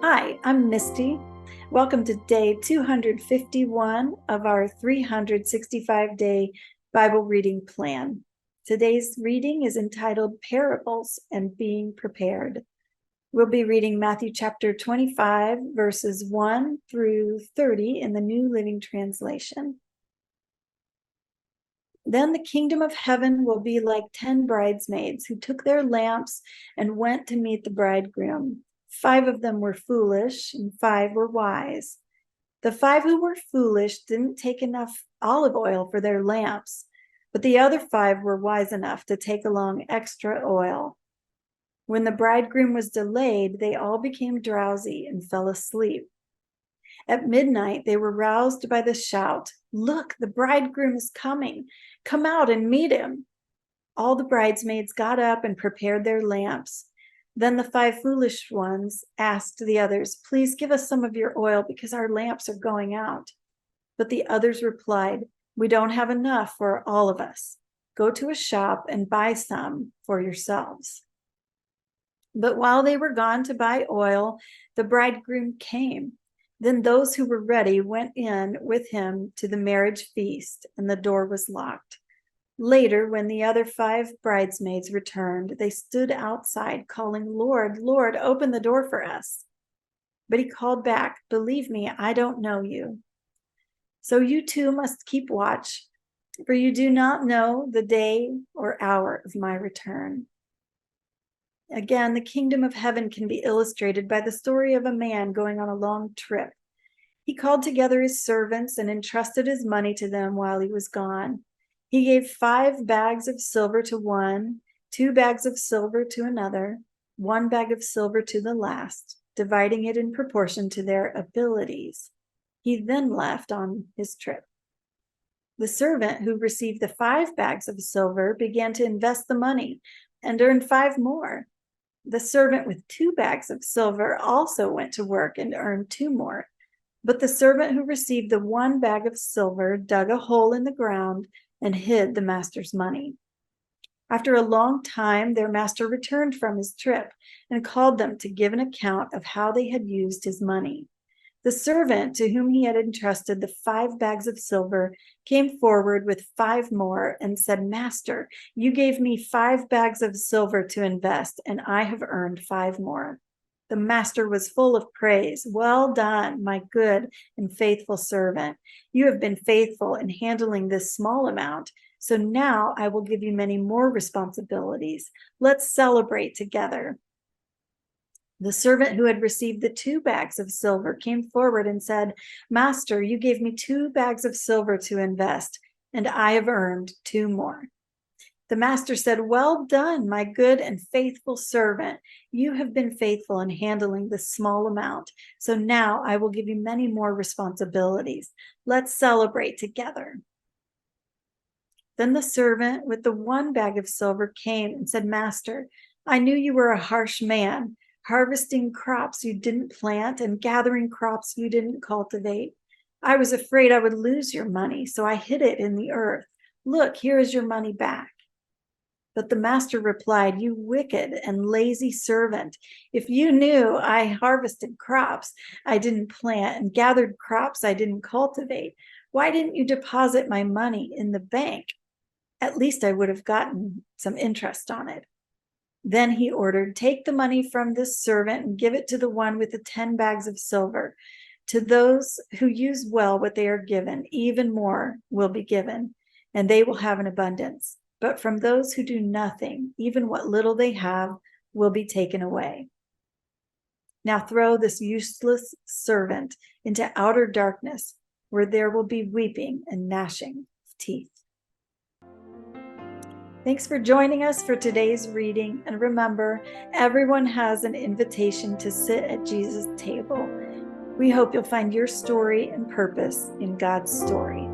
Hi, I'm Misty. Welcome to day 251 of our 365-day Bible reading plan. Today's reading is entitled Parables and Being Prepared. We'll be reading Matthew chapter 25, verses 1 through 30 in the New Living Translation. Then the kingdom of heaven will be like 10 bridesmaids who took their lamps and went to meet the bridegroom. 5 of them were foolish and 5 were wise. The 5 who were foolish didn't take enough olive oil for their lamps, but the other 5 were wise enough to take along extra oil. When the bridegroom was delayed, they all became drowsy and fell asleep. At midnight, they were roused by the shout, "Look, the bridegroom is coming. Come out and meet him." All the bridesmaids got up and prepared their lamps. Then the 5 foolish ones asked the others, "Please give us some of your oil because our lamps are going out." But the others replied, "We don't have enough for all of us. Go to a shop and buy some for yourselves." But while they were gone to buy oil, the bridegroom came. Then those who were ready went in with him to the marriage feast, and the door was locked. Later, when the other 5 bridesmaids returned, they stood outside calling, "Lord, Lord, open the door for us." But he called back, "Believe me, I don't know you. So you too must keep watch, for you do not know the day or hour of my return." Again, the kingdom of heaven can be illustrated by the story of a man going on a long trip. He called together his servants and entrusted his money to them while he was gone. He gave 5 bags of silver to one, 2 bags of silver to another, 1 bag of silver to the last, dividing it in proportion to their abilities. He then left on his trip. The servant who received the 5 bags of silver began to invest the money and earned 5 more. The servant with 2 bags of silver also went to work and earned 2 more. But the servant who received the 1 bag of silver dug a hole in the ground and hid the master's money. After a long time, their master returned from his trip and called them to give an account of how they had used his money. The servant to whom he had entrusted the 5 bags of silver came forward with 5 more and said, "Master, you gave me 5 bags of silver to invest, and I have earned 5 more." The master was full of praise. "Well done, my good and faithful servant. You have been faithful in handling this small amount, so now I will give you many more responsibilities. Let's celebrate together." The servant who had received the 2 bags of silver came forward and said, "Master, you gave me 2 bags of silver to invest, and I have earned 2 more." The master said, "Well done, my good and faithful servant. You have been faithful in handling this small amount, so now I will give you many more responsibilities. Let's celebrate together." Then the servant with the 1 bag of silver came and said, "Master, I knew you were a harsh man, harvesting crops you didn't plant and gathering crops you didn't cultivate. I was afraid I would lose your money, so I hid it in the earth. Look, here is your money back." But the master replied, "You wicked and lazy servant. If you knew I harvested crops I didn't plant and gathered crops I didn't cultivate, why didn't you deposit my money in the bank? At least I would have gotten some interest on it." Then he ordered, "Take the money from this servant and give it to the one with the 10 bags of silver. To those who use well what they are given, even more will be given, and they will have an abundance. But from those who do nothing, even what little they have will be taken away. Now throw this useless servant into outer darkness, where there will be weeping and gnashing of teeth." Thanks for joining us for today's reading. And remember, everyone has an invitation to sit at Jesus' table. We hope you'll find your story and purpose in God's story.